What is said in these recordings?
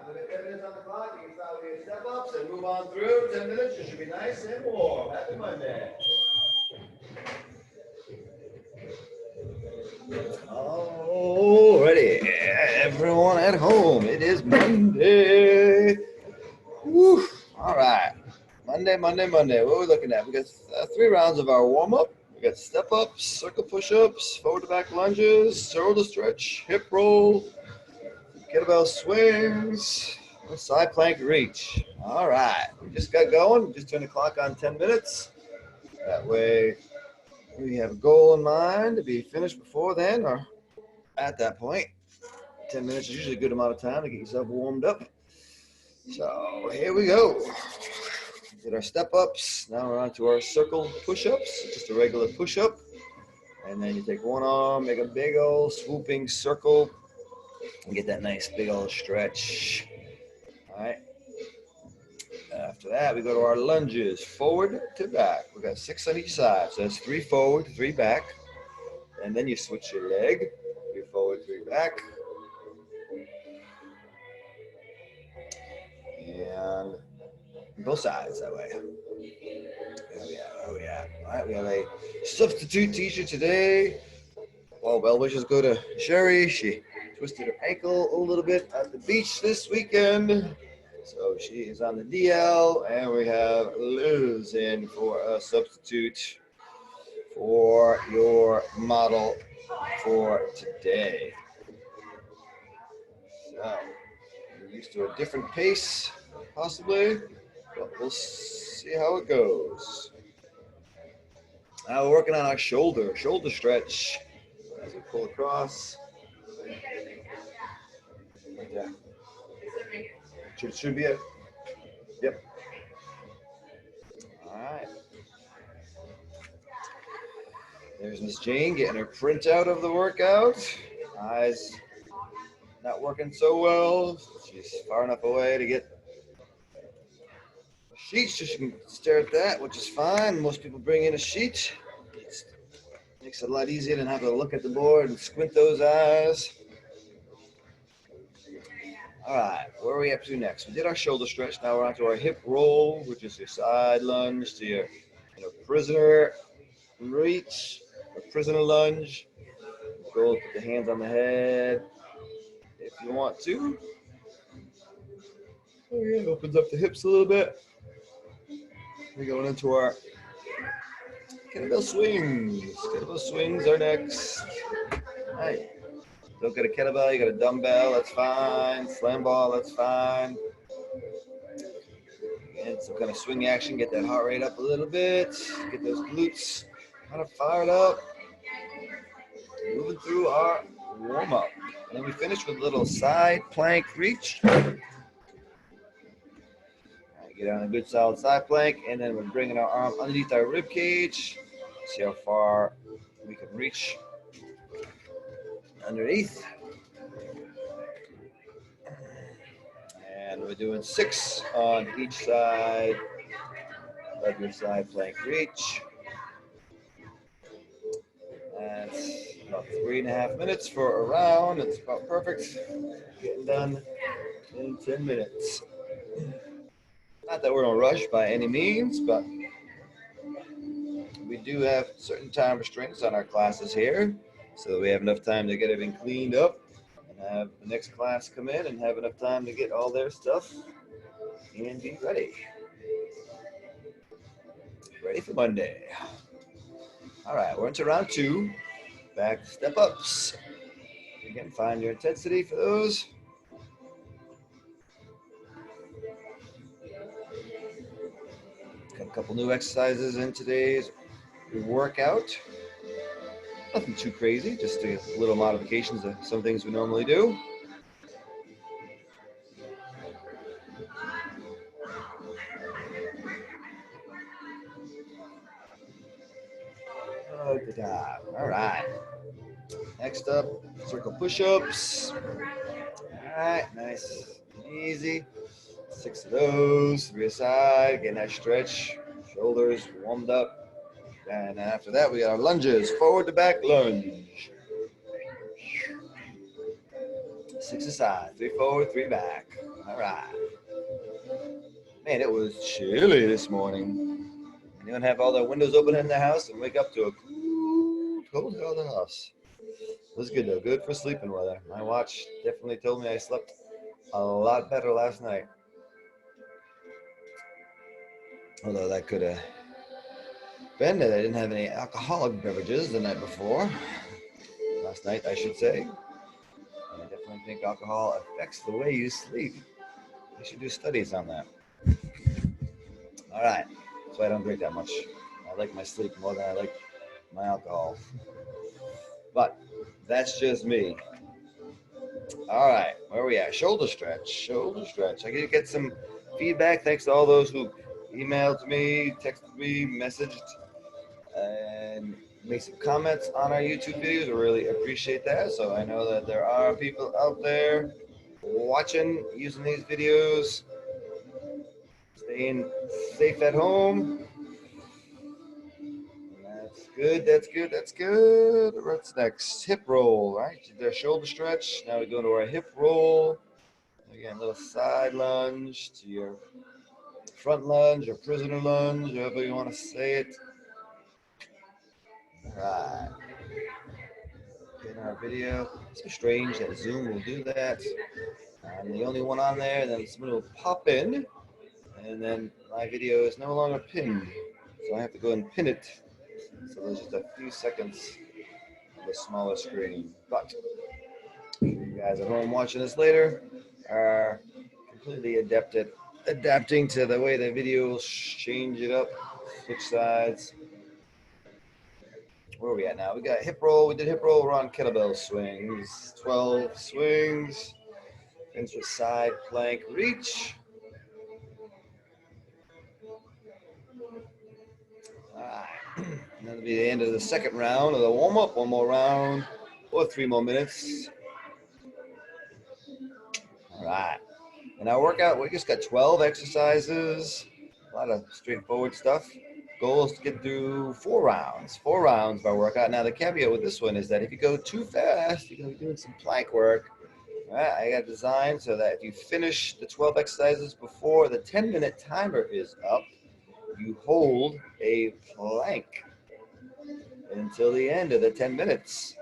10 minutes on the clock. You can start with your step ups and move on through. 10 minutes. You should be nice and warm. Happy Monday. Alrighty, everyone at home. It is Monday. Woo. All right. Monday. What are we looking at? We got 3 rounds of our warm up. We got step ups, circle push ups, forward to back lunges, shoulder stretch, hip roll, kettlebell swings, side plank reach. All right. We just got going. Just turned the clock on 10 minutes. That way we have a goal in mind to be finished before then or at that point. 10 minutes is usually a good amount of time to get yourself warmed up. So here we go. Did our step ups. Now we're on to our circle push-ups. Just a regular push-up. And then you take one arm, make a big old swooping circle, and get that nice big old stretch. All right. After that, we go to our lunges, forward to back. We got 6 on each side. So that's 3 forward, 3 back. And then you switch your leg. 3 forward, 3 back. And both sides that way. Oh yeah. All right, we have a substitute teacher today. Well wishes go to Sherry. She twisted her ankle a little bit at the beach this weekend. So she is on the DL, and we have Liz in for a substitute for your model for today. So we're used to a different pace, possibly, but we'll see how it goes. Now we're working on our shoulder stretch as we pull across. Yeah. Should be it. Yep. All right. There's Miss Jane getting her printout of the workout. Eyes not working so well. She's far enough away to get a sheet so she can stare at that, which is fine. Most people bring in a sheet. It makes it a lot easier than having to look at the board and squint those eyes. All right, where are we up to next? We did our shoulder stretch. Now we're on to our hip roll, which is your side lunge to your prisoner reach, or prisoner lunge. Go put the hands on the head if you want to. Okay, opens up the hips a little bit. We're going into our kettlebell swings. Kettlebell swings are next. All right. Don't get a kettlebell, you got a dumbbell, that's fine. Slam ball, that's fine. And some kind of swing action, get that heart rate up a little bit. Get those glutes kind of fired up. Moving through our warm up. And then we finish with a little side plank reach. All right, get on a good solid side plank, and then we're bringing our arm underneath our rib cage. See how far we can reach underneath. And we're doing 6 on each side of your side plank reach. That's about 3.5 minutes for a round. That's about perfect. Getting done in 10 minutes. Not that we're in a rush by any means, but we do have certain time restraints on our classes here, so that we have enough time to get everything cleaned up and have the next class come in and have enough time to get all their stuff and be ready. Ready for Monday. All right, we're into round 2. Back step ups. Again, find your intensity for those. Got a couple new exercises in today's workout. Nothing too crazy, just a little modifications of some things we normally do. All right. Next up, circle push-ups. All right, nice and easy. 6 of those, 3 aside, getting that stretch, shoulders warmed up. And after that, we got our lunges, forward to back lunge. 6 aside, 3 forward, 3 back. All right. Man, it was chilly this morning. Anyone have all their windows open in their house and wake up to a cold hell of the house? It was good though, good for sleeping weather. My watch definitely told me I slept a lot better last night. Although that could have been that I didn't have any alcoholic beverages the night before. Last night, I should say. And I definitely think alcohol affects the way you sleep. I should do studies on that. All right, so I don't drink that much. I like my sleep more than I like my alcohol. But that's just me. All right, where are we at? Shoulder stretch, shoulder stretch. I did get some feedback. Thanks to all those who emailed me, texted me, messaged, and make some comments on our YouTube videos. I really appreciate that. So I know that there are people out there watching, using these videos, staying safe at home. That's good, that's good, that's good. What's next? Hip roll, right? Their shoulder stretch. Now we go to our hip roll. Again, a little side lunge to your front lunge or prisoner lunge, however you want to say it. All right. In our video, it's so strange that Zoom will do that. I'm the only one on there, and then somebody will pop in, and then my video is no longer pinned. So I have to go and pin it. So there's just a few seconds of a smaller screen. But you guys at home watching this later are completely adept at adapting to the way the video will change it up, switch sides. Where are we at now? We got hip roll. We did hip roll. We're on kettlebell swings. 12 swings. Finish with side plank reach. All right. And that'll be the end of the second round of the warm up. One more round or 3 more minutes. All right. In our workout, we just got 12 exercises. A lot of straightforward stuff. Goal is to get through 4 rounds. 4 rounds of our workout. Now, the caveat with this one is that if you go too fast, you're going to be doing some plank work. All right, I got it designed so that if you finish the 12 exercises before the 10-minute timer is up, you hold a plank until the end of the 10 minutes.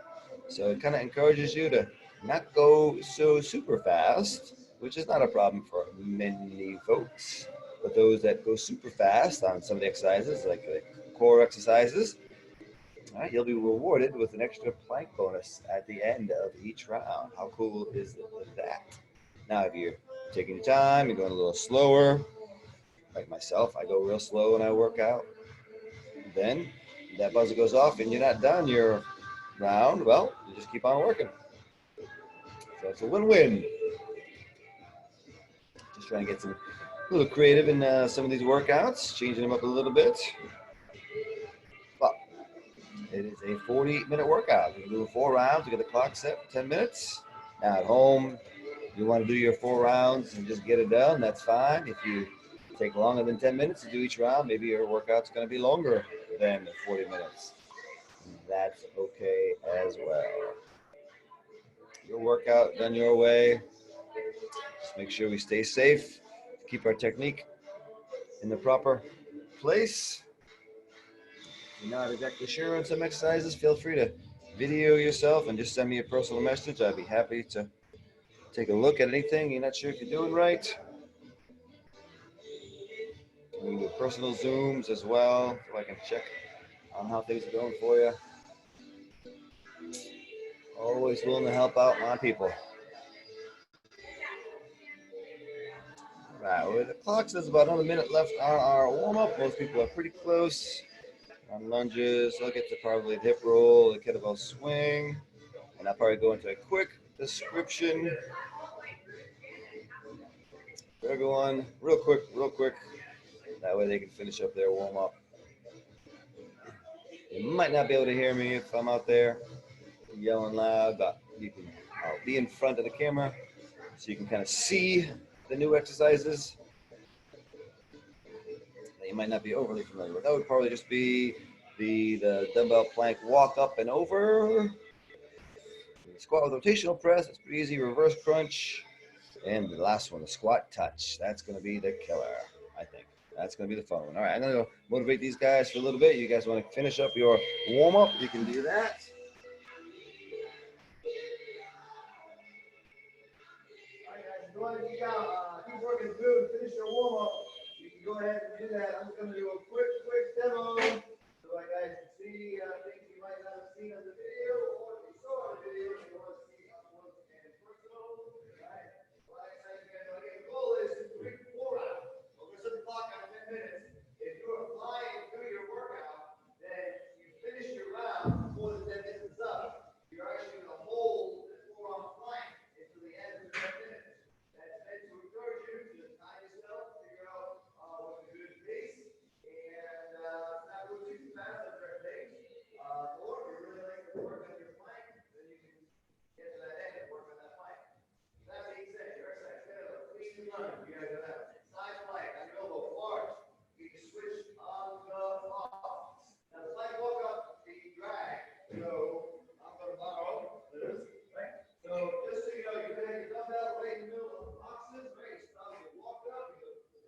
So it kind of encourages you to not go so super fast, which is not a problem for many folks. But those that go super fast on some of the exercises, like the core exercises, all right, you'll be rewarded with an extra plank bonus at the end of each round. How cool is that? Now, if you're taking your time, you're going a little slower, like myself, I go real slow when I work out. Then that buzzer goes off and you're not done your round. Well, you just keep on working. So it's a win-win. Just trying to get a little creative in some of these workouts, changing them up a little bit. But it is a 40-minute workout. You do 4 rounds, you get the clock set for 10 minutes. Now at home, you want to do your 4 rounds and just get it done, that's fine. If you take longer than 10 minutes to do each round, maybe your workout's going to be longer than 40 minutes. That's okay as well. Your workout done your way. Just make sure we stay safe, keep our technique in the proper place. If you're not exactly sure on some exercises, feel free to video yourself and just send me a personal message. I'd be happy to take a look at anything you're not sure if you're doing right. We can do personal Zooms as well, so I can check on how things are going for you. Always willing to help out my people. All right, well, the clock says about another minute left on our warm-up. Most people are pretty close. On lunges, I'll get to probably the hip roll, the kettlebell swing, and I'll probably go into a quick description for everyone, real quick. That way they can finish up their warm-up. You might not be able to hear me if I'm out there yelling loud, but I'll be in front of the camera so you can kind of see the new exercises that you might not be overly familiar with. That would probably just be the dumbbell plank walk up and over, Squat with rotational press. It's pretty easy. Reverse crunch. And the last one, the squat touch. That's going to be the killer, I think. That's going to be the fun one. All right, I'm going to motivate these guys for a little bit. You guys want to finish up your warm-up? You can do that. All right, guys, go ahead and keep working through and finish your warm-up. You can go ahead and do that. I'm just going to do a quick demo so you guys can see things you might not have seen in the video, or if you saw the video and you want to see up close and personal. All right. Well, like I said, the goal is to reach 4 rounds. We're going to set the clock on 10 minutes. If you're flying through your workout, then you finish your round before the 10 minutes is up. You're actually going to hold the forearm plank until the end of the 10 minutes. That's meant to encourage you to time yourself, figure out what's a good pace, and not go too fast on certain things. Or if you really like to work on your plank, then you can get to that end and work on that plank. That being said, your exercise, clean lunge. You guys have side plank on your elbow, large. You can switch on the off. Now the plank walk up, the drag. So I'm going to borrow this, right? So just so you know, you have your dumbbell right in the middle of the boxes, right? You start to walk up,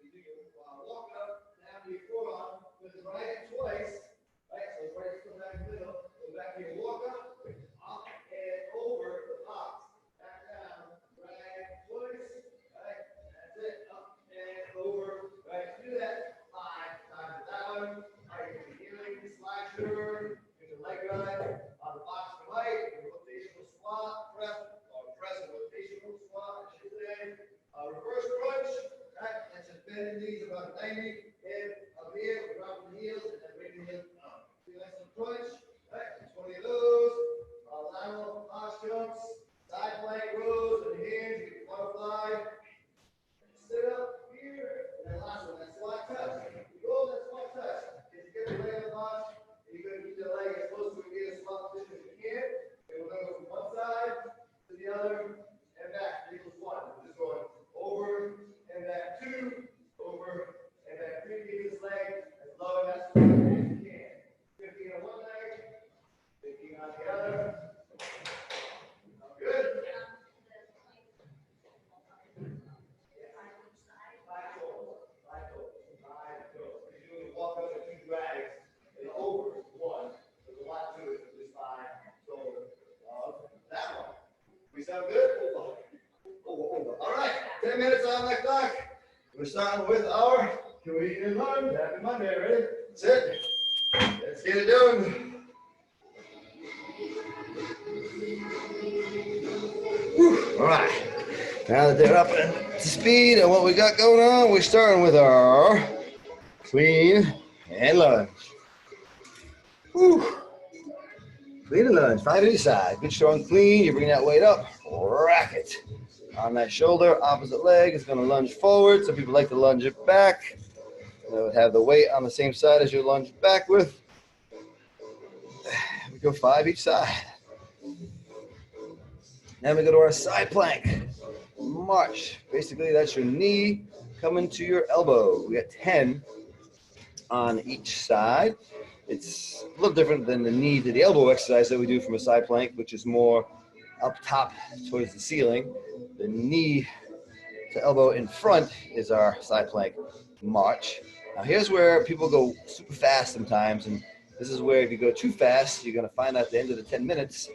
you do your walk up, down to your forearm, just drag it twice, right? So right, come back in the middle, go back to your walk up and over the box, back down, drag twice, right? That's it, up and over, right? Do that 5 times. That one, right? You can healing slasher, you can leg drive on the box to right, rotational squat, press and rotational squat, I should say. Reverse crunch, right? That's just bending knees about 90, and up here, we're dropping the heels and then bringing the heels up. Do that some crunch, right? 20 of those. Lateral box jumps, side plank rows with the hands, you can butterfly. Sit up here, and then last one, that squat touch. The goal of that squat touch is to get the leg on the box, and you're going to keep the leg as close to a squat position as you can. And we're going to go from one side to the other and back, equals 1. We're just going over and back 2, over and back 3. Keep this leg as low and as far as you can. 15 on one leg, 15 on the other. Good. Walk up to 2 drags and over 1. There's a lot to it, at least 5. So that one. We sound good? Over. All right. 10 minutes on that clock. We're starting with our clean and lunge. Happy Monday. Ready? That's it. Let's get it done. Whew. All right. Now that they're up to speed and what we got going on, we're starting with our clean and lunge. Whew. Clean and lunge, 5 to each side. Good strong clean. You bring that weight up, rack it. On that shoulder, opposite leg is going to lunge forward. Some people like to lunge it back. Have the weight on the same side as you lunge back with. We go 5 each side. Then we go to our side plank. March. Basically, that's your knee coming to your elbow. We got 10 on each side. It's a little different than the knee to the elbow exercise that we do from a side plank, which is more up top towards the ceiling. The knee to elbow in front is our side plank march. Now here's where people go super fast sometimes, and this is where if you go too fast, you're going to find out at the end of the 10 minutes,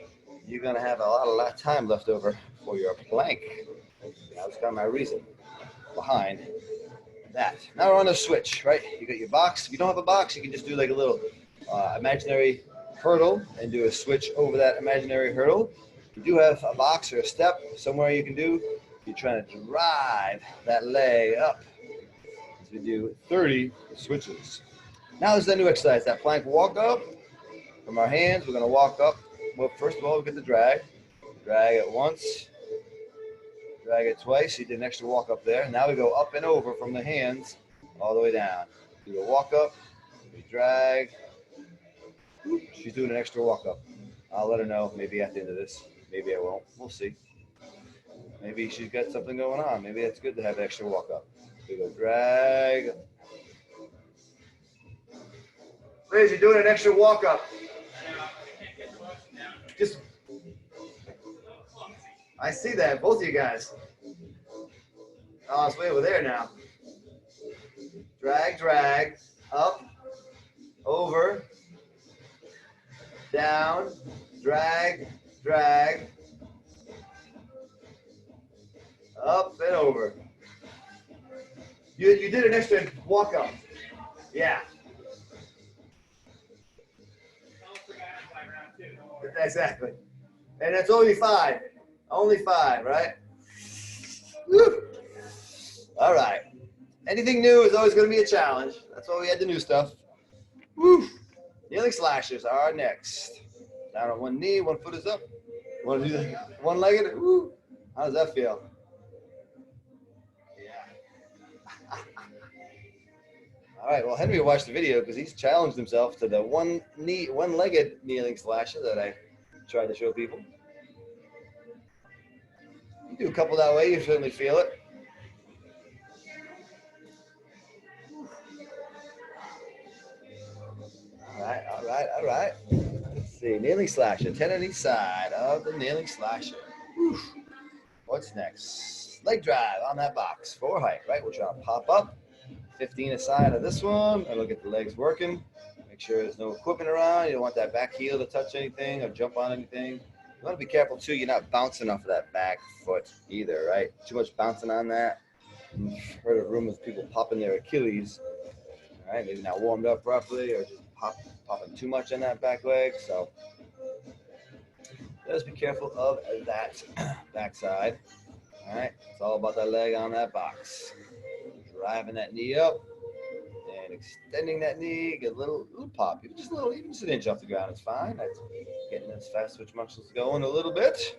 you're going to have a lot of time left over for your plank. That was kind of my reason behind that. Now we're on the switch, right? You got your box. If you don't have a box, you can just do like a little imaginary hurdle and do a switch over that imaginary hurdle. If you do have a box or a step somewhere you can do, you're trying to drive that leg up. As we do 30 switches. Now there's that new exercise, that plank walk up. From our hands, we're going to walk up. Well, first of all, we get the drag. Drag it once. Drag it twice. You did an extra walk up there. Now we go up and over from the hands all the way down. Do a walk up. We drag. She's doing an extra walk up. I'll let her know maybe at the end of this. Maybe I won't. We'll see. Maybe she's got something going on. Maybe it's good to have extra walk up. We go drag. Liz, you're doing an extra walk up. Just I see that, both of you guys. Oh, it's way over there now. Drag, drag, up, over, down, drag, drag, up and over. You did an extra walk up. Yeah. Exactly. And it's only 5. Only 5, right? Woo. All right. Anything new is always going to be a challenge. That's why we had the new stuff. Woo. Kneeling slashes are next. Down on one knee, one foot is up. Want to do that? One-legged? Woo. How does that feel? Yeah. All right. Well, Henry watched the video because he's challenged himself to the one-legged kneeling slasher that I tried to show people. You do a couple that way, you certainly feel it. All right, all right, all right. Let's see, kneeling slasher, 10 on each side of the kneeling slasher. Whew. What's next? Leg drive on that box, 4 height, right? We're trying to pop up, 15 aside of this one, and we'll get the legs working. Make sure there's no equipment around. You don't want that back heel to touch anything or jump on anything. You want to be careful too, you're not bouncing off of that back foot either, right? Too much bouncing on that. I've heard of rumors of people popping their Achilles. All right, maybe not warmed up properly or just popping too much on that back leg. So just be careful of that backside. All right, it's all about that leg on that box. Driving that knee up and extending that knee. Get a little pop, even just a little, even just an inch off the ground. It's fine. That's getting those fast twitch muscles going a little bit.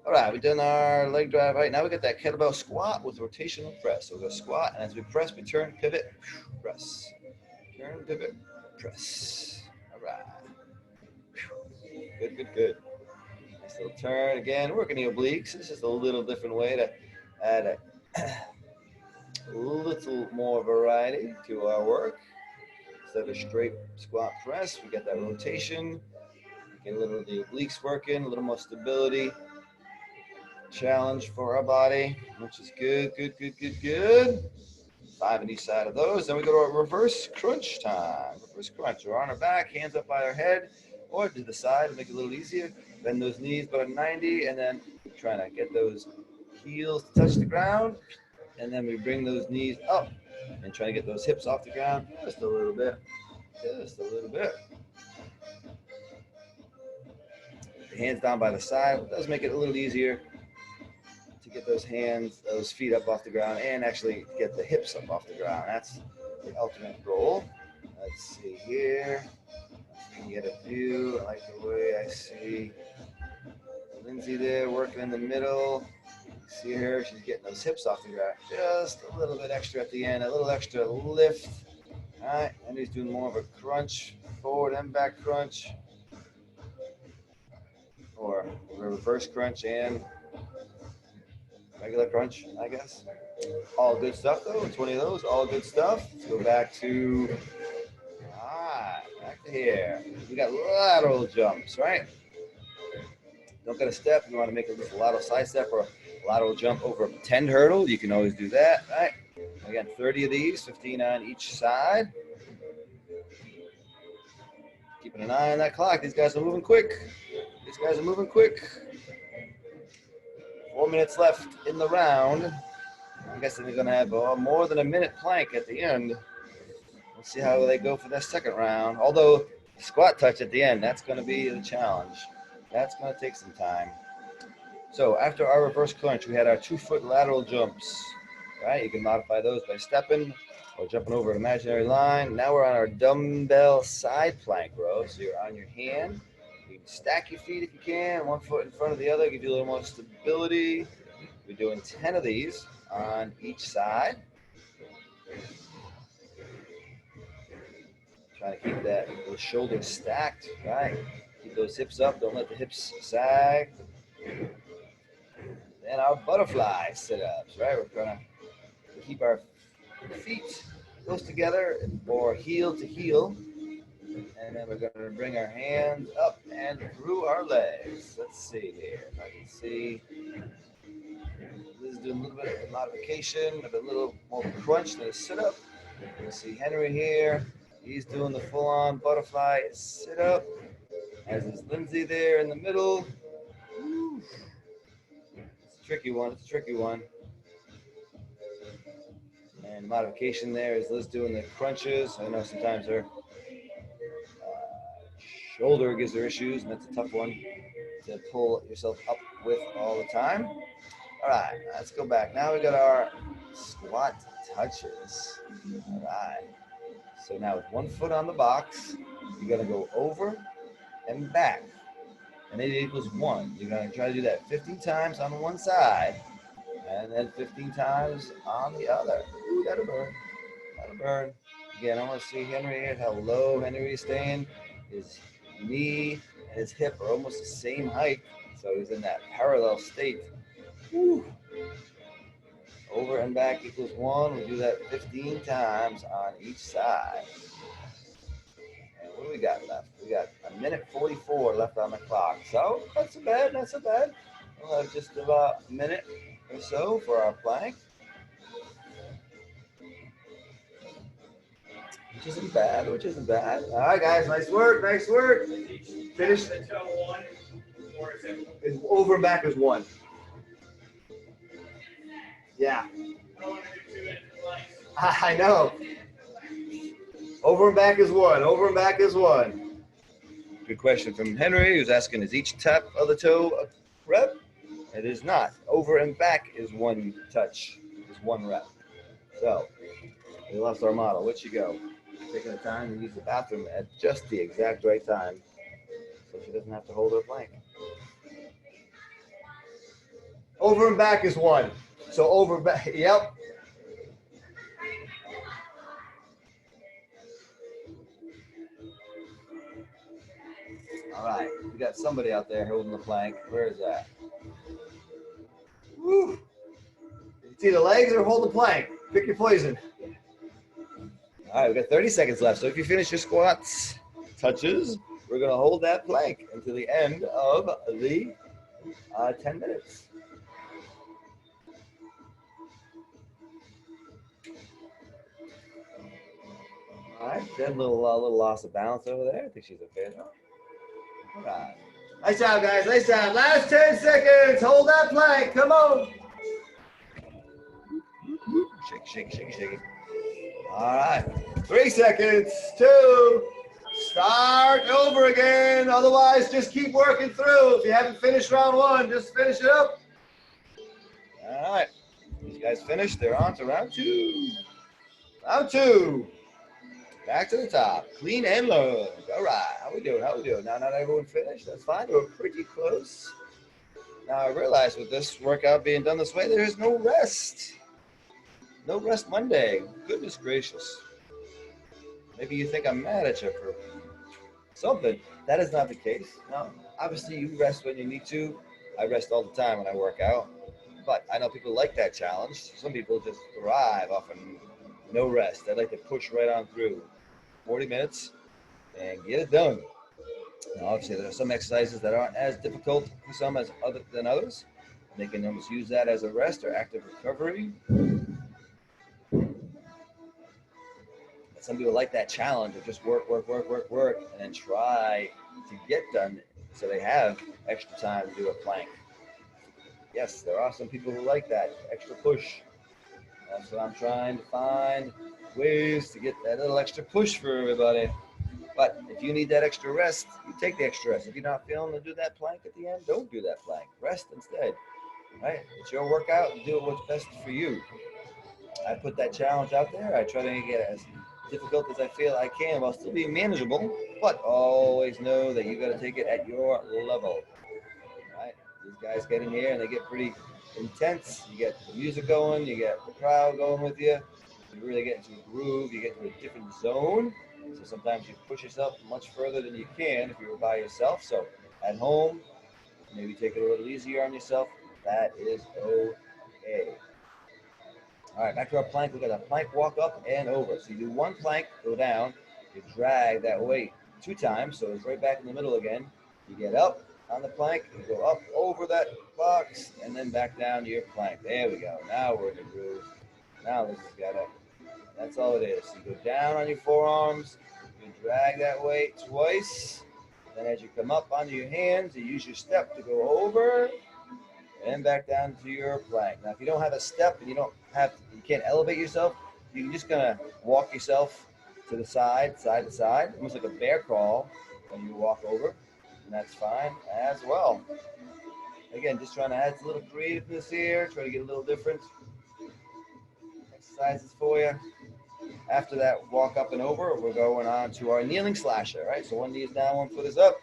All right, we've done our leg drive. Right now we got that kettlebell squat with rotational press. So we'll go squat, and as we press, we turn, pivot, press. Turn, pivot, press. All right. Good, good, good. Nice little turn. Again, working the obliques. This is a little different way to add a little more variety to our work. Instead of a straight squat press, we get that rotation. Get a little of the obliques working, a little more stability. Challenge for our body, which is good, good, good, good, good. 5 on each side of those. Then we go to our reverse crunch time. Reverse crunch. We're on our back, hands up by our head, or to the side to make it a little easier. Bend those knees about 90, and then trying to get those heels to touch the ground. And then we bring those knees up and try to get those hips off the ground just a little bit. Just a little bit. The hands down by the side. It does make it a little easier to get those hands, those feet up off the ground, and actually get the hips up off the ground. That's the ultimate goal. Let's see here. You can get a view. I like the way I see Lindsay there working in the middle. See her, she's getting those hips off the ground. Just a little bit extra at the end, a little extra lift. All right, and he's doing more of a crunch, forward and back crunch, or a reverse crunch and regular crunch, I guess. All good stuff though. 20 of those, all good stuff. Let's go back to, back to here. We got lateral jumps, right? Don't get a step. You want to make a lateral side step or a lateral jump over a 10 hurdle. You can always do that, right? Again, 30 of these, 15 on each side. Keeping an eye on that clock. These guys are moving quick. These guys are moving quick. 4 minutes left in the round. I'm guessing they're going to have more than a minute plank at the end. We'll see how they go for that second round. Although squat touch at the end, that's going to be the challenge. That's going to take some time. So after our reverse crunch, we had our 2-foot lateral jumps. Right? You can modify those by stepping or jumping over an imaginary line. Now we're on our dumbbell side plank row. So you're on your hand. You can stack your feet if you can, 1 foot in front of the other, give you a little more stability. We're doing 10 of these on each side. Trying to keep those shoulders stacked, right? Keep those hips up, don't let the hips sag. Then our butterfly sit-ups, right? We're gonna keep our feet close together or heel to heel. And then we're going to bring our hands up and through our legs. Let's see here. If I can see. This is doing a little bit of modification, a little more crunch than a sit-up. You see Henry here. He's doing the full-on butterfly sit-up. As is Lindsay there in the middle. Woo. It's a tricky one. It's a tricky one. And modification there is Liz doing the crunches. I know sometimes her shoulder gives her issues, and that's a tough one to pull yourself up with all the time. All right, let's go back. Now we got our squat touches. All right. So now with one foot on the box, you're gonna go over and back, and it equals 1. You're gonna try to do that 15 times on one side, and then 15 times on the other. Ooh, that'll burn. That'll burn. Again, I want to see Henry here, how low Henry is staying. His knee and his hip are almost the same height, so he's in that parallel state. Woo. Over and back equals 1. We do that 15 times on each side. And what do we got left? We got 1:44 left on the clock. So not so bad, not so bad. We'll have just about a minute or so for our plank. Which isn't bad, which isn't bad. All right, guys, nice work, nice work. Finish. Over and back is 1. Yeah. I know. Over and back is 1. Over and back is 1. Good question from Henry, who's asking, is each tap of the toe a rep? It is not. Over and back is 1 touch, is 1 rep. So, we lost our model. Where'd she go? Taking the time to use the bathroom at just the exact right time, so she doesn't have to hold her plank. Over and back is 1. So over, back, yep. All right, we got somebody out there holding the plank. Where is that? Woo. It's either legs or hold the plank. Pick your poison. All right, we got 30 seconds left. So if you finish your squats, touches, we're going to hold that plank until the end of the 10 minutes. All right, Jen, little loss of balance over there. I think she's okay now. All right. Nice job, guys. Nice job. Last 10 seconds. Hold that plank. Come on. Shake, shake, shake, shake. All right. 3 seconds. 2. Start over again. Otherwise, just keep working through. If you haven't finished round 1, just finish it up. All right. These guys finished. They're on to round 2. Round 2. Back to the top. Clean and load. All right. How we doing? How we doing? Now, not everyone finished. That's fine. We're pretty close. Now, I realize with this workout being done this way, there is no rest. No rest Monday. Goodness gracious. Maybe you think I'm mad at you for something. That is not the case. No. Obviously, you rest when you need to. I rest all the time when I work out. But I know people like that challenge. Some people just thrive off of no rest. They like to push right on through. 40 minutes and get it done. Now, obviously, there are some exercises that aren't as difficult for some than others. They can almost use that as a rest or active recovery. But some people like that challenge of just work, and then try to get done so they have extra time to do a plank. Yes, there are some people who like that extra push. That's what I'm trying to find, ways to get that little extra push for everybody. But if you need that extra rest, you take the extra rest. If you're not feeling to do that plank at the end, don't do that plank. Rest instead. Right? It's your workout. Do what's best for you. I put that challenge out there. I try to make it as difficult as I feel I can while still being manageable. But always know that you got to take it at your level. Right? These guys get in here and they get pretty intense. You get the music going. You get the crowd going with you. You really get into a groove. You get into a different zone. So sometimes you push yourself much further than you can if you were by yourself. So at home, maybe take it a little easier on yourself. That is okay. All right, back to our plank. We got a plank walk up and over. So you do one plank, go down, you drag that weight 2 times, so it's right back in the middle again. You get up on the plank, you go up over that box, and then back down to your plank. There we go. Now we're in the groove. Now Liz has got it. That's all it is. You go down on your forearms, you drag that weight twice. Then as you come up onto your hands, you use your step to go over and back down to your plank. Now, if you don't have a step and you can't elevate yourself, you can just kind of walk yourself to the side, side to side, almost like a bear crawl when you walk over, and that's fine as well. Again, just trying to add a little creativeness here, try to get a little different exercises for you. After that walk up and over, we're going on to our kneeling slasher, right? So one knee is down, one foot is up.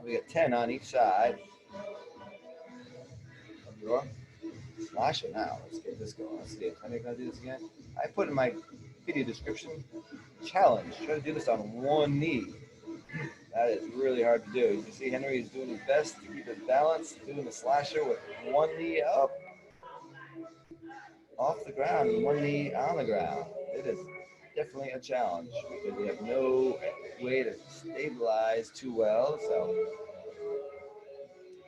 We got 10 on each side of your slasher. Now, let's get this going. Let's see if I'm going to do this again. I put in my video description, challenge. Try to do this on one knee. That is really hard to do. You can see Henry is doing his best to keep his balance, doing the slasher with one knee up, off the ground, and one knee on the ground. It is definitely a challenge because we have no way to stabilize too well. So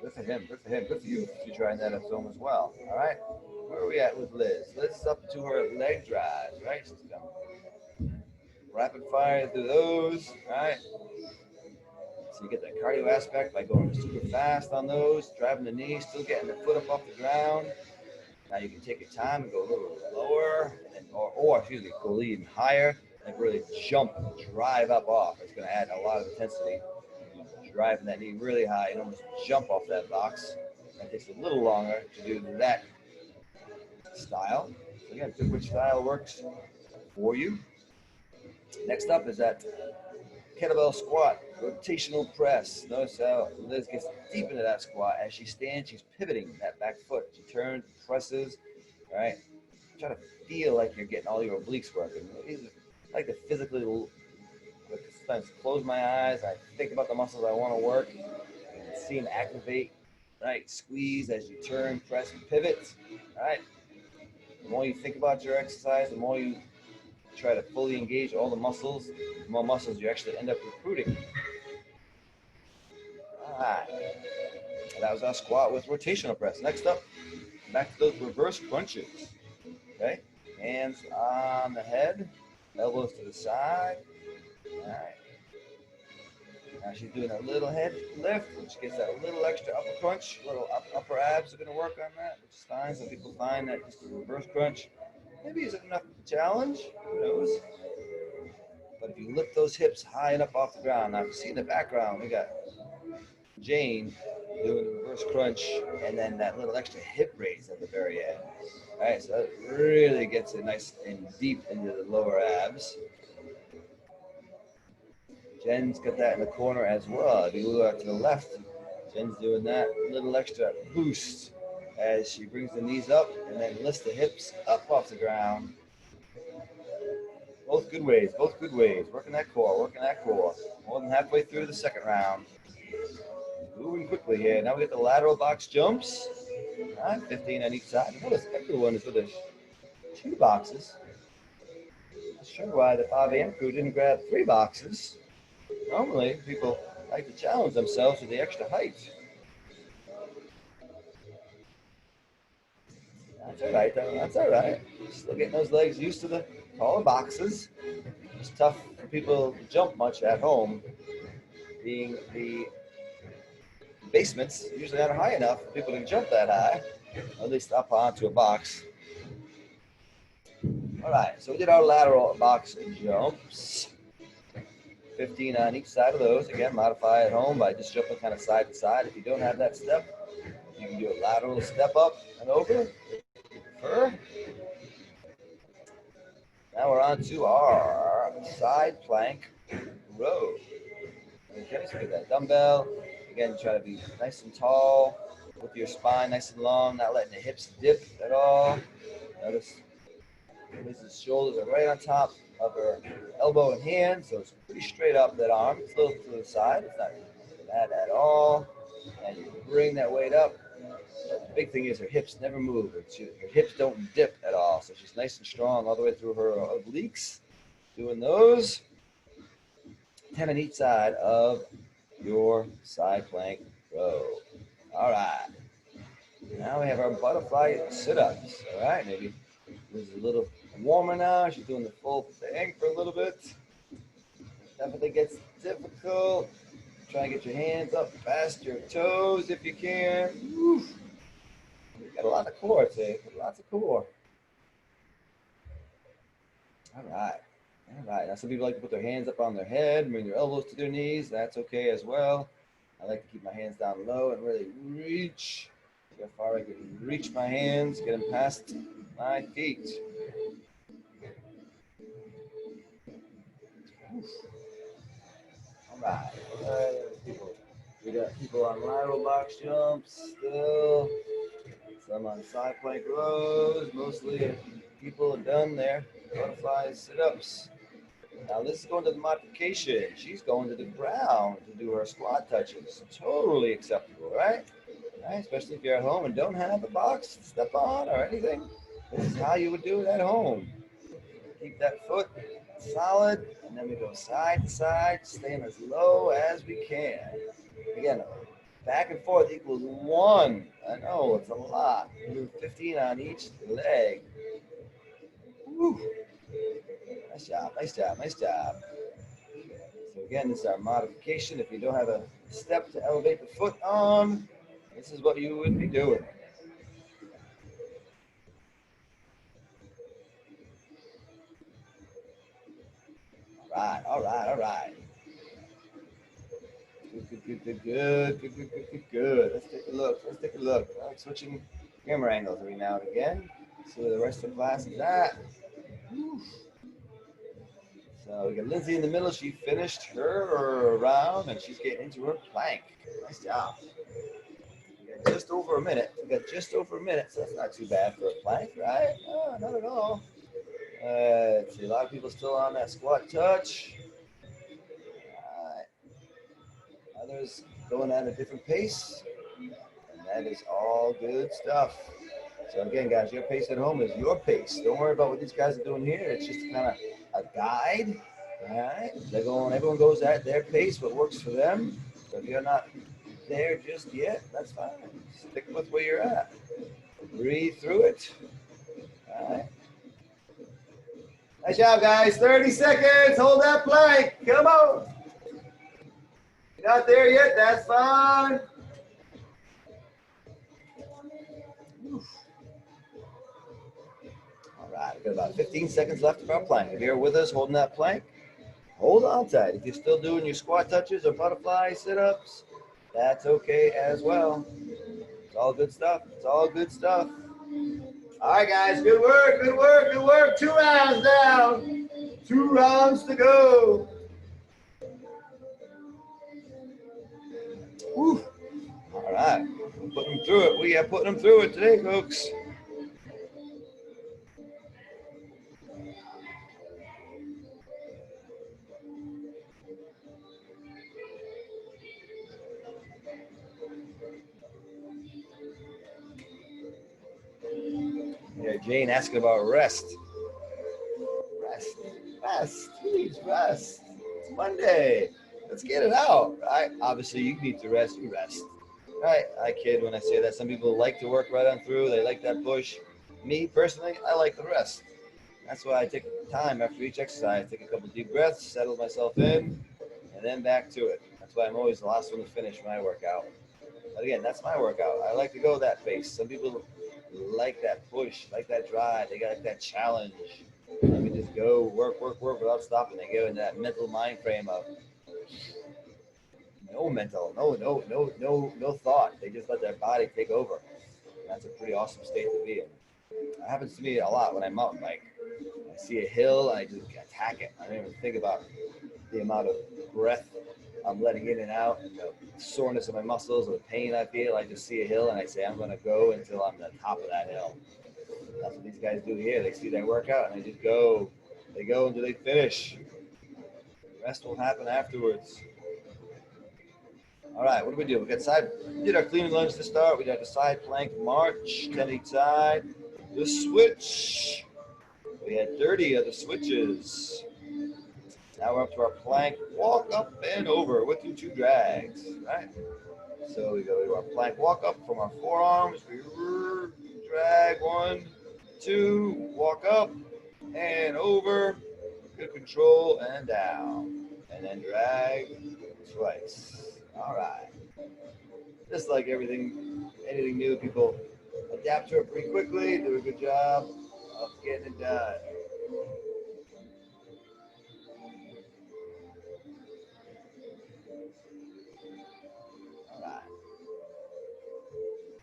good for him, good for him, good for you if you're trying that at home as well. All right, where are we at with Liz? Liz is up to her leg drives, right? She's going rapid fire through those, right? So you get that cardio aspect by going super fast on those, driving the knee, still getting the foot up off the ground. Now you can take your time and go a little lower, and then, or excuse me, go even higher, and really jump, drive up off. It's going to add a lot of intensity. You're driving that knee really high and almost jump off that box. It takes a little longer to do that style. So again, pick which style works for you. Next up is that kettlebell squat, rotational press. Notice how Liz gets deep into that squat. As she stands, she's pivoting that back foot. She turns, presses, all right? Try to feel like you're getting all your obliques working. I like to physically sometimes close my eyes. I think about the muscles I want to work and see them activate, right? Squeeze as you turn, press, and pivot, all right? The more you think about your exercise, the more you try to fully engage all the muscles, the more muscles you actually end up recruiting. All right. That was our squat with rotational press. Next up, back to those reverse crunches. Okay? Hands on the head, elbows to the side. All right. Now she's doing a little head lift, which gets that little extra upper crunch. Little upper abs are going to work on that, which is fine. Some people find that just a reverse crunch maybe isn't enough challenge. Who knows? But if you lift those hips high enough off the ground, now if you see in the background, we got Jane doing the reverse crunch and then that little extra hip raise at the very end. All right, so that really gets it nice and deep into the lower abs. Jen's got that in the corner as well. If you look out to the left, Jen's doing that little extra boost as she brings the knees up and then lifts the hips up off the ground. Both good ways, both good ways. Working that core, working that core. More than halfway through the second round. Moving quickly here. Now we get the lateral box jumps. All right, 15 on each side. Notice everyone is with the 2 boxes. Not sure why the 5 a.m. crew didn't grab 3 boxes. Normally, people like to challenge themselves with the extra height. That's all right, though. That's all right. Still getting those legs used to the taller boxes. It's tough for people to jump much at home, being the basements usually aren't high enough for people to jump that high, or at least up onto a box. All right, so we did our lateral box jumps. 15 on each side of those. Again, modify at home by just jumping kind of side to side. If you don't have that step, you can do a lateral step up and over. Now we're on to our side plank row. Okay, so get that dumbbell. Again, try to be nice and tall with your spine nice and long, not letting the hips dip at all. Notice Liz's shoulders are right on top of her elbow and hand, so it's pretty straight up that arm. It's a little to the side. It's not bad at all. And you bring that weight up. The big thing is her hips never move. Her hips don't dip at all. So she's nice and strong all the way through her obliques. Doing those. 10 on each side of your side plank row. All right. Now we have our butterfly sit-ups. All right, maybe this is a little warmer now. She's doing the full thing for a little bit. Definitely gets difficult. Try and get your hands up past your toes if you can. Woo. Got a lot of core today. Lots of core. All right. All right. Now some people like to put their hands up on their head, bring their elbows to their knees. That's okay as well. I like to keep my hands down low and really reach. See how far I can reach my hands, get them past my feet. All right. We got people on lateral box jumps still. Some on side plank rows. Mostly people are done there. Butterflies, sit-ups. Now this is going to the modification. She's going to the ground to do her squat touches. Totally acceptable, right? Right? Especially if you're at home and don't have a box to step on or anything. This is how you would do it at home. Keep that foot solid, and then we go side to side, staying as low as we can. Again, back and forth equals 1. I know, it's a lot. We do 15 on each leg. Woo. Nice job, nice job, nice job. So again, this is our modification. If you don't have a step to elevate the foot on, this is what you would be doing. All right, all right, all right. Good. Let's take a look. I like switching camera angles every now and again. See where the rest of the class is at. So we got Lindsay in the middle. She finished her round and she's getting into her plank. Nice job. We got just over a minute. So that's not too bad for a plank, right? No, not at all. Let's see, a lot of people still on that squat touch. Others going at a different pace, and that is all good stuff. So again, guys, your pace at home is your pace. Don't worry about what these guys are doing here. It's just kind of a guide. All right, everyone goes at their pace, what works for them. So if you're not there just yet, that's fine. Stick with where you're at. Breathe through it. All right. Nice job, guys. 30 seconds. Hold that plank. Come on. You're not there yet. That's fine. All right. We've got about 15 seconds left of our plank. If you're with us holding that plank, hold on tight. If you're still doing your squat touches or butterfly sit-ups, that's okay as well. It's all good stuff. It's all good stuff. All right, guys. Good work. Good work. Good work. 2 rounds down. 2 rounds to go. Whew. All right. We're putting them through it. We are putting them through it today, folks. Yeah, Jane asking about rest. Rest, please rest. It's Monday. Let's get it out, right? Obviously, you need to rest, you rest. Right? I kid when I say that. Some people like to work right on through. They like that push. Me, personally, I like the rest. That's why I take time after each exercise. Take a couple deep breaths, settle myself in, and then back to it. That's why I'm always the last one to finish my workout. But again, that's my workout. I like to go that pace. Some people like that push, like that drive. They got like that challenge. Let me just go work without stopping. They go into that mental mind frame of no thought. They just let their body take over. And that's a pretty awesome state to be in. It happens to me a lot when I mountain bike. I see a hill and I just attack it. I don't even think about the amount of breath I'm letting in and out, and the soreness of my muscles, or the pain I feel. I just see a hill and I say, I'm going to go until I'm at the top of that hill. That's what these guys do here. They see their workout and they just go. They go until they finish. The rest will happen afterwards. All right, what do we do? We did our clean and lunge to start. We got the side plank march, 10 each side. The switch. We had 30 of the switches. Now we're up to our plank walk up and over with your 2 drags, right? So we go to our plank walk up from our forearms. We drag 1, 2, walk up and over. Good control and down. And then drag twice. All right. Just like anything new, people adapt to it pretty quickly, do a good job of getting it done. All right.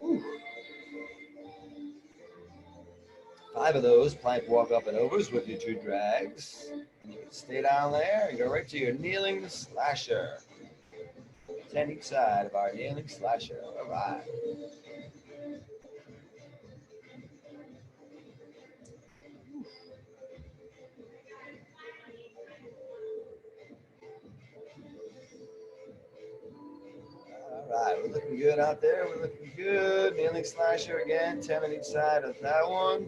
Whew. 5 of those plank walk up and overs with your 2 drags. And you can stay down there and go right to your kneeling slasher. 10 each side of our kneeling slasher. All right. All right, we're looking good out there. We're looking good. Kneeling slasher again, 10 on each side of that one.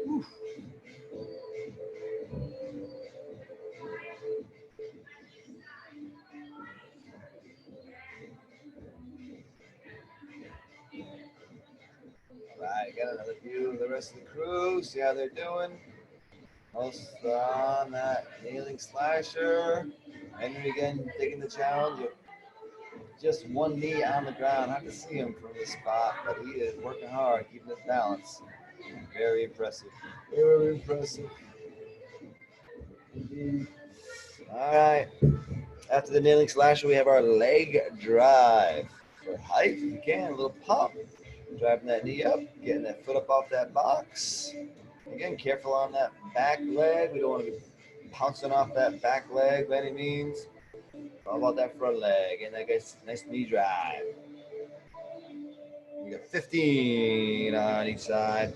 Whew. All right, got another view of the rest of the crew. See how they're doing. Most on that kneeling slasher. Henry again taking the challenge of just one knee on the ground. Hard to see him from this spot, but he is working hard, keeping his balance. Very impressive. Very impressive. Indeed. All right. After the kneeling slasher, we have our leg drive. For height, if you can, a little pop. Driving that knee up, getting that foot up off that box. Again, careful on that back leg. We don't want to be pouncing off that back leg by any means. All about that front leg. And that gets nice knee drive. We got 15 on each side.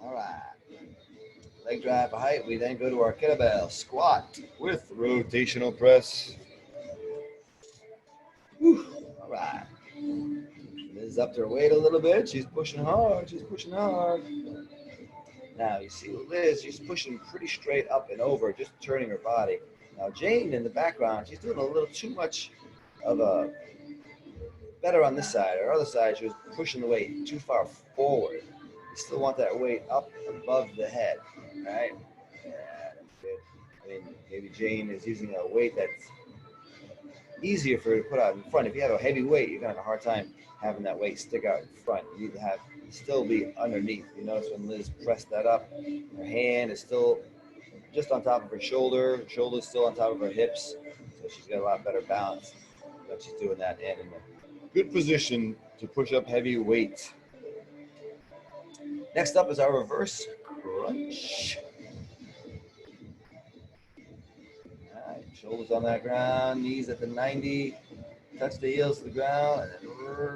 All right. Leg drive for height. We then go to our kettlebell squat with rotational press. Whew. All right. Liz upped her weight a little bit. She's pushing hard. She's pushing hard. Now you see Liz, she's pushing pretty straight up and over, just turning her body. Now Jane in the background, she's doing a little too much of a better on this side. Her other side, she was pushing the weight too far forward. You still want that weight up above the head, right? Yeah, that's good. I mean, maybe Jane is using a weight that's easier for her to put out in front. If you have a heavy weight, you're gonna have a hard time having that weight stick out in front. You need to have still be underneath. You notice when Liz pressed that up, her hand is still just on top of her shoulder. Her shoulder's still on top of her hips, so she's got a lot better balance when she's doing that and in a good position to push up heavy weight. Next up is our reverse crunch. All right, shoulders on that ground, knees at the 90, touch the heels to the ground, and then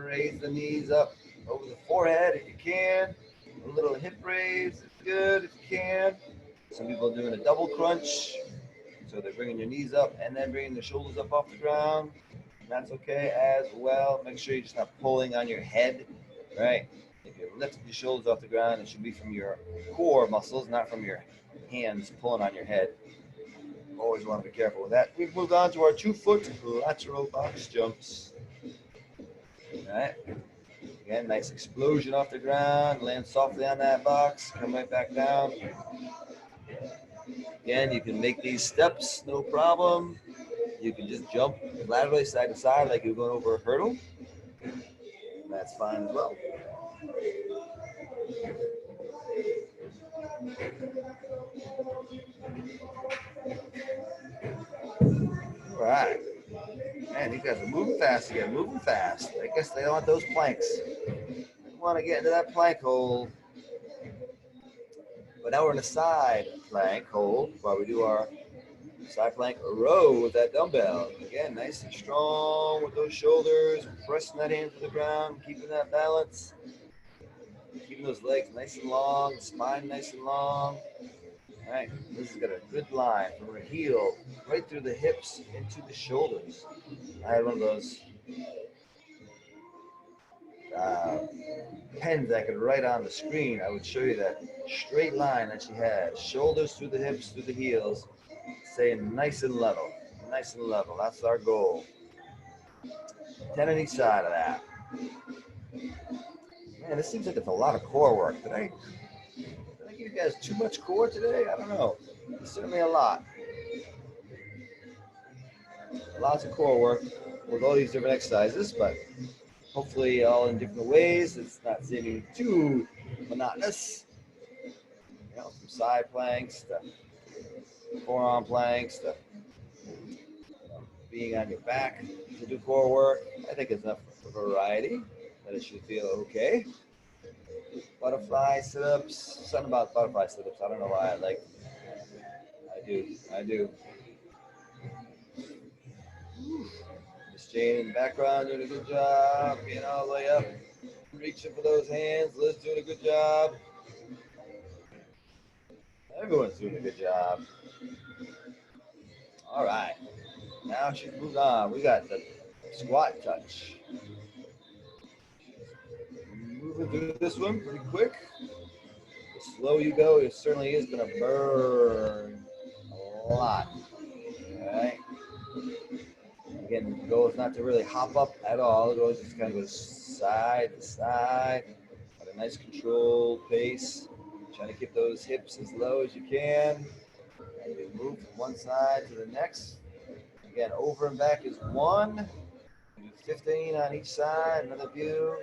raise the knees up over the forehead if you can. A little hip raise is good if you can. Some people are doing a double crunch, so they're bringing your knees up and then bringing the shoulders up off the ground. That's okay as well. Make sure you're just not pulling on your head, right? If you're lifting your shoulders off the ground, it should be from your core muscles, not from your hands pulling on your head. Always want to be careful with that. We've moved on to our 2-foot lateral box jumps. All right. Again, nice explosion off the ground. Land softly on that box. Come right back down. Again, you can make these steps, no problem. You can just jump laterally side to side like you're going over a hurdle. That's fine as well. All right. Man, these guys are moving fast again, moving fast. I guess they don't want those planks. They want to get into that plank hold. But now we're in a side plank hold while we do our side plank row with that dumbbell. Again, nice and strong with those shoulders, pressing that hand to the ground, keeping that balance, keeping those legs nice and long, spine nice and long. All right, this has got a good line from her heel right through the hips into the shoulders. I had one of those uh, pens that I could write on the screen, I would show you that straight line that she had. Shoulders through the hips, through the heels, staying nice and level. Nice and level. That's our goal. 10 on each side of that. Man, this seems like it's a lot of core work. Did I give you guys too much core today? I don't know. It's certainly a lot. Lots of core work with all these different exercises, but hopefully all in different ways. It's not seeming too monotonous. You know, from side planks to forearm planks to being on your back to do core work. I think it's enough variety that it should feel okay. Butterfly sit-ups, something about butterfly sit-ups. I don't know why I like. I do. Miss Jane in the background doing a good job, getting all the way up, reaching for those hands. Liz doing a good job. Everyone's doing a good job. All right, now she's moved on. We got the squat touch. Moving through this one pretty quick. The slower you go, it certainly is going to burn a lot. All right. Again, the goal is not to really hop up at all. The goal is just kind of go side to side at a nice controlled pace. Trying to keep those hips as low as you can. And you move from one side to the next. Again, over and back is 1. Do 15 on each side. Another view.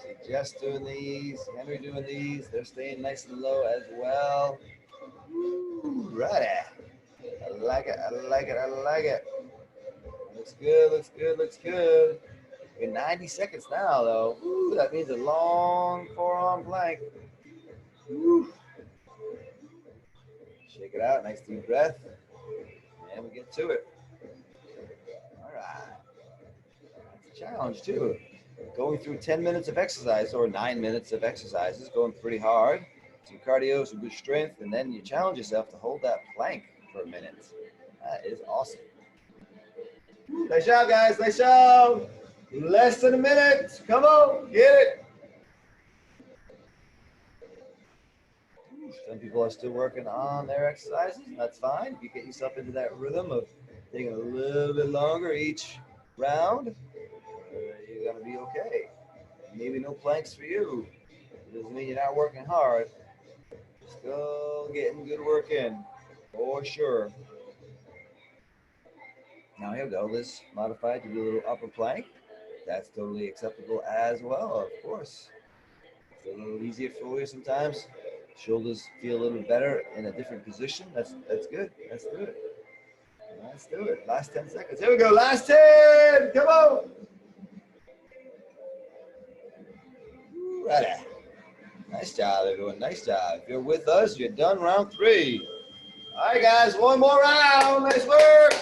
See Jess doing these, Henry doing these. They're staying nice and low as well. Righty. I like it. Looks good. In 90 seconds now, though. Ooh, that means a long forearm plank. Ooh. Shake it out. Nice deep breath. And we get to it. All right. That's a challenge, too. Going through 10 minutes of exercise or 9 minutes of exercises, going pretty hard. Some cardio, some good strength, and then you challenge yourself to hold that plank for a minute. That is awesome. Nice job, guys. Nice job. Less than a minute. Come on, get it. Some people are still working on their exercises. That's fine. You get yourself into that rhythm of taking a little bit longer each round. You're going to be okay. Maybe no planks for you. It doesn't mean you're not working hard. Still getting good work in, for sure. Now here we go. Let's modify it to do a little upper plank. That's totally acceptable as well, of course. It's a little easier for you sometimes. Shoulders feel a little better in a different position. That's good. Let's do it. Let's do it. Last 10 seconds. Here we go. Last 10. Come on. Righty. Nice job, everyone. Nice job. If you're with us, you're done round 3. All right, guys. One more round. Nice work.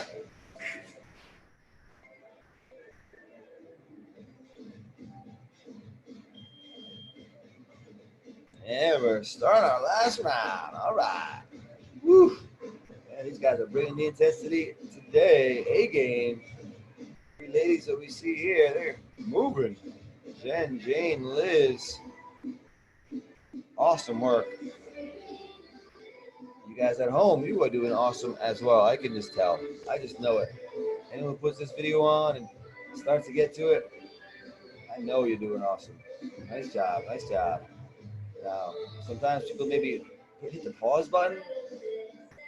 And we're starting our last round. All right. Woo. Man, these guys are bringing the intensity today. A game. 3 ladies that we see here, they're moving. Jen, Jane, Liz. Awesome work. You guys at home, you are doing awesome as well. I can just tell. I just know it. Anyone who puts this video on and starts to get to it, I know you're doing awesome. Nice job. Nice job. Now, sometimes people maybe hit the pause button.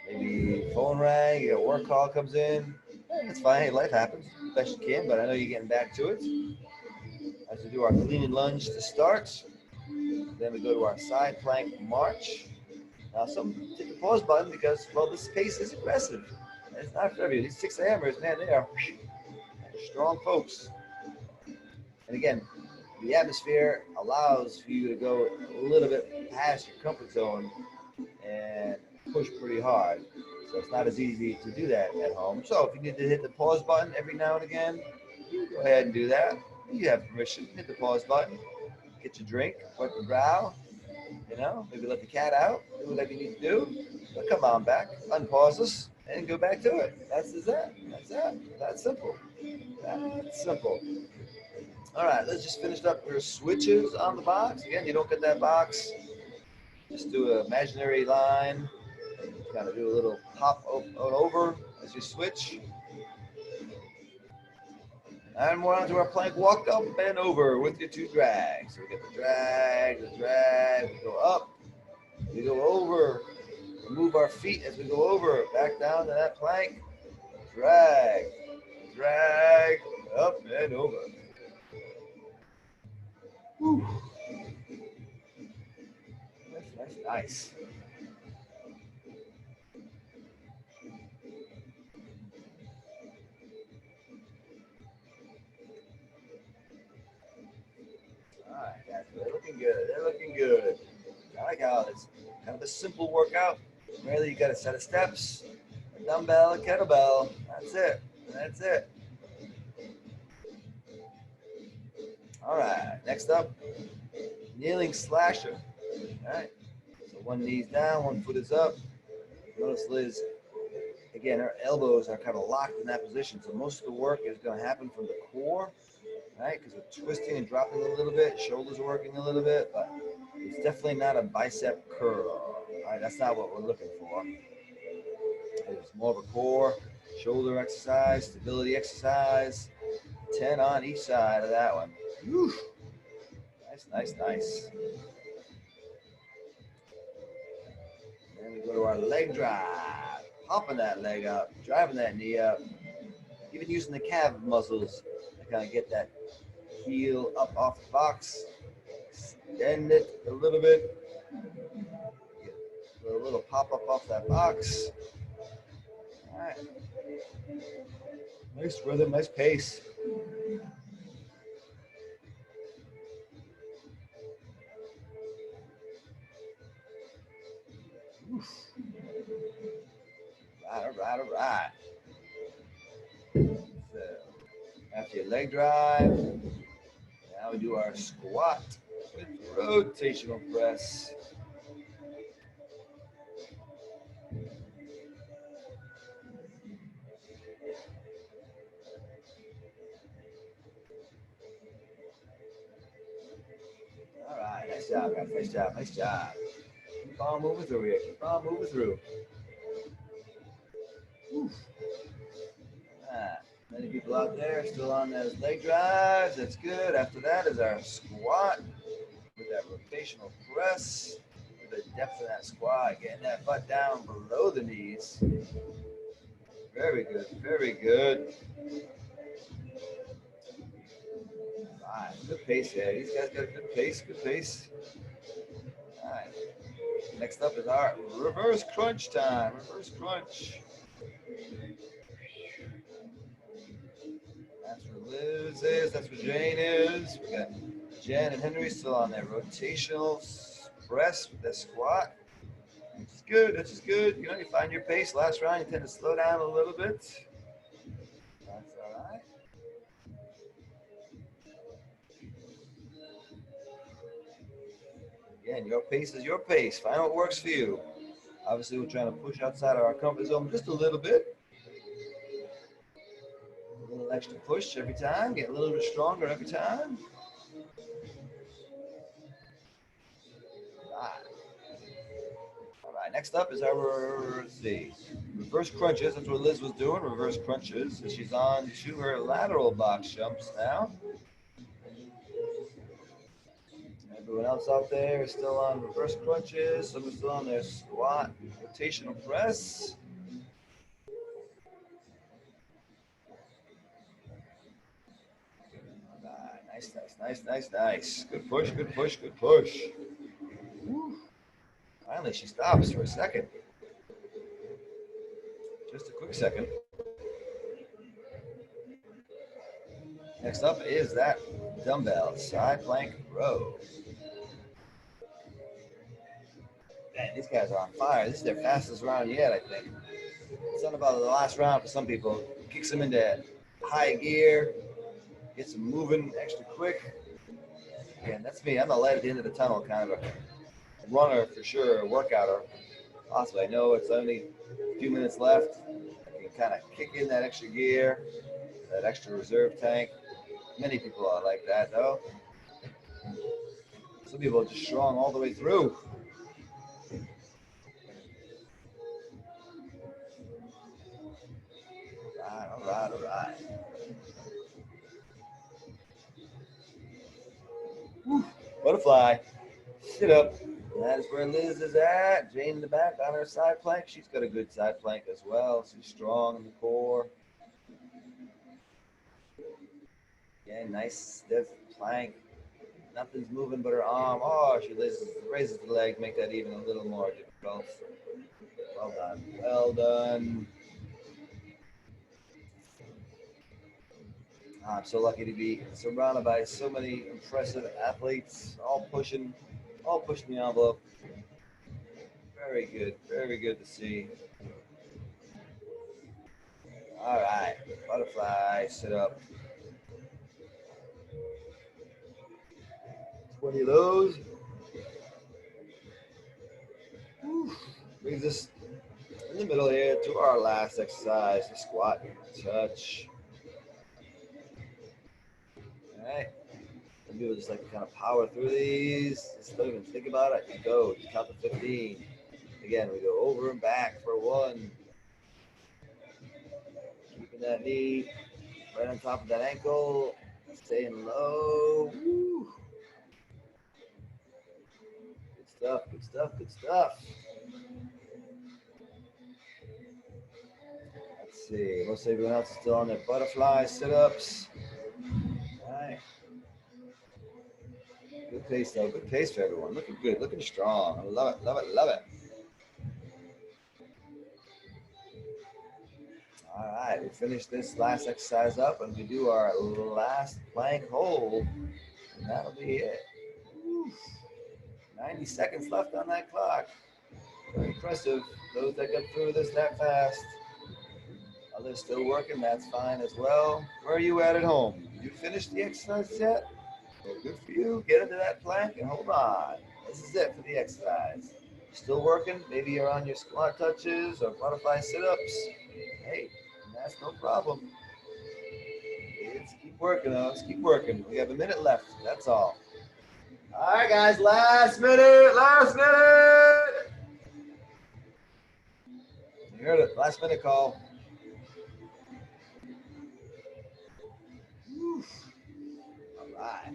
Maybe phone rang, your work call comes in. That's fine. Hey, life happens. Best you can, but I know you're getting back to it. As we do our clean and lunge to start. Then we go to our side plank march. Now, some hit the pause button because, well, this pace is aggressive. And it's not for everybody. These 6 a.m.ers, man, they are strong folks. And again, the atmosphere allows for you to go a little bit past your comfort zone and push pretty hard. So it's not as easy to do that at home. So if you need to hit the pause button every now and again, go ahead and do that. You have permission. Hit the pause button. Get your drink. Wipe your brow. You know, maybe let the cat out. Do whatever you need to do. But come on back. Unpause us and go back to it. That's that. That's that. That's simple. That's simple. All right, let's just finish up your switches on the box. Again, you don't get that box. Just do an imaginary line. Kind of do a little pop over as you switch. And we're on to our plank walk up and over with your two drags. So we get the drag, we go up, we go over, we move our feet as we go over, back down to that plank, drag, drag, up and over. Whew. Nice, nice. All right, guys, they're looking good. They're looking good. I like how it's kind of a simple workout. Really, you got a set of steps, a dumbbell, a kettlebell. That's it. That's it. All right, next up, kneeling slasher. All right, so one knee's down, one foot is up. Notice Liz, again, her elbows are kind of locked in that position. So most of the work is going to happen from the core, right? Because we're twisting and dropping a little bit. Shoulders are working a little bit, but it's definitely not a bicep curl. All right, that's not what we're looking for. It's more of a core, shoulder exercise, stability exercise. 10 on each side of that one. Whew. Nice, nice, nice. Then we go to our leg drive. Popping that leg up, driving that knee up. Even using the calf muscles to kind of get that heel up off the box. Extend it a little bit. Get a little pop up off that box. All right. Nice rhythm, nice pace. Oof. All right, all right. So after your leg drive, now we do our squat with rotational press. All right, nice job, guys. Nice job, nice job. Keep on moving through here. Keep on moving through. Oof. Many people out there still on those leg drives. That's good. After that is our squat with that rotational press. With the depth of that squat, getting that butt down below the knees. Very good. Very good. All right, good pace here. These guys got a good pace. Good pace. All right. Next up is our reverse crunch time. Reverse crunch. That's where Liz is. That's where Jane is. We got Jen and Henry still on their rotational press with that squat. Which is good. That's just good. You know, you find your pace. Last round, you tend to slow down a little bit. That's all right. Again, your pace is your pace. Find what works for you. Obviously, we're trying to push outside of our comfort zone just a little bit. A little extra push every time. Get a little bit stronger every time. All right, next up is our, let's see, reverse crunches. That's what Liz was doing, reverse crunches. And she's on to her lateral box jumps now. Everyone else out there is still on reverse crunches. Some are still on their squat, rotational press. Nice, nice, nice, nice, nice. Good push, good push, good push. Whew. Finally, she stops for a second. Just a quick second. Next up is that dumbbell side plank row. Man, these guys are on fire. This is their fastest round yet, I think. Something about the last round for some people. Kicks them into high gear, gets them moving extra quick. Again, that's me. I'm a light at the end of the tunnel kind of a runner for sure, a workouter. Also, I know it's only a few minutes left. I can kind of kick in that extra gear, that extra reserve tank. Many people are like that, though. Some people are just strong all the way through. All right, all right. Whew. Butterfly. Sit up. That is where Liz is at. Jane in the back on her side plank. She's got a good side plank as well. She's strong in the core. Yeah, nice stiff plank. Nothing's moving but her arm. Oh, she raises the leg, make that even a little more difficult. Well done. Well done. I'm so lucky to be surrounded by so many impressive athletes, all pushing the envelope. Very good to see. All right, butterfly, sit up. 20 of those. Whew. Brings us in the middle here to our last exercise, the squat touch. All right. Some people just like to kind of power through these. Just don't even think about it. You go. Just count to 15. Again, we go over and back for 1. Keeping that knee right on top of that ankle. Staying low. Woo. Good stuff, good stuff, good stuff. Let's see. Most everyone else is still on their butterfly sit-ups. All right. Good pace, though. Good pace for everyone. Looking good. Looking strong. I love it, love it, love it. All right. We finish this last exercise up, and we do our last plank hold. And that'll be it. Woo. 90 seconds left on that clock. Very impressive. Those that get through this that fast. Others still working, that's fine as well. Where are you at home? Did you finish the exercise yet? Well, good for you. Get into that plank and hold on. This is it for the exercise. Still working? Maybe you're on your squat touches or butterfly sit-ups. Hey, that's no problem. Let's keep working, though. Let's keep working. We have a minute left. That's all. All right, guys. Last minute. Last minute. You heard it. Last minute call. All right.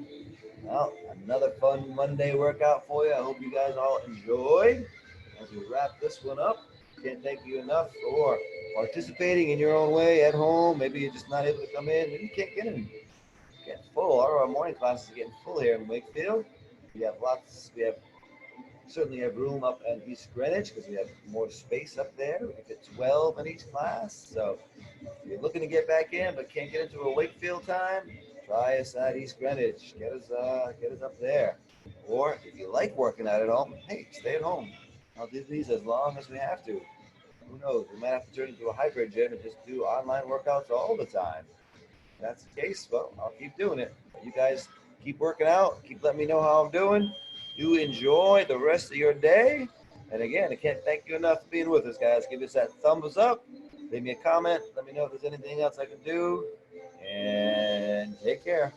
Well, another fun Monday workout for you. I hope you guys all enjoyed. As we wrap this one up, can't thank you enough for participating in your own way at home. Maybe you're just not able to come in. Maybe you can't get in. Get full. Our morning classes are getting full here in Wakefield. We have lots. We have certainly have room up in East Greenwich because we have more space up there. We can fit 12 in each class. So if you're looking to get back in but can't get into a Wakefield time, try us at East Greenwich. Get us up there. Or if you like working out at home, hey, stay at home. I'll do these as long as we have to. Who knows? We might have to turn into a hybrid gym and just do online workouts all the time. If that's the case, well, I'll keep doing it. But you guys keep working out. Keep letting me know how I'm doing. Do enjoy the rest of your day. And again, I can't thank you enough for being with us, guys. Give us that thumbs up. Leave me a comment. Let me know if there's anything else I can do. And take care.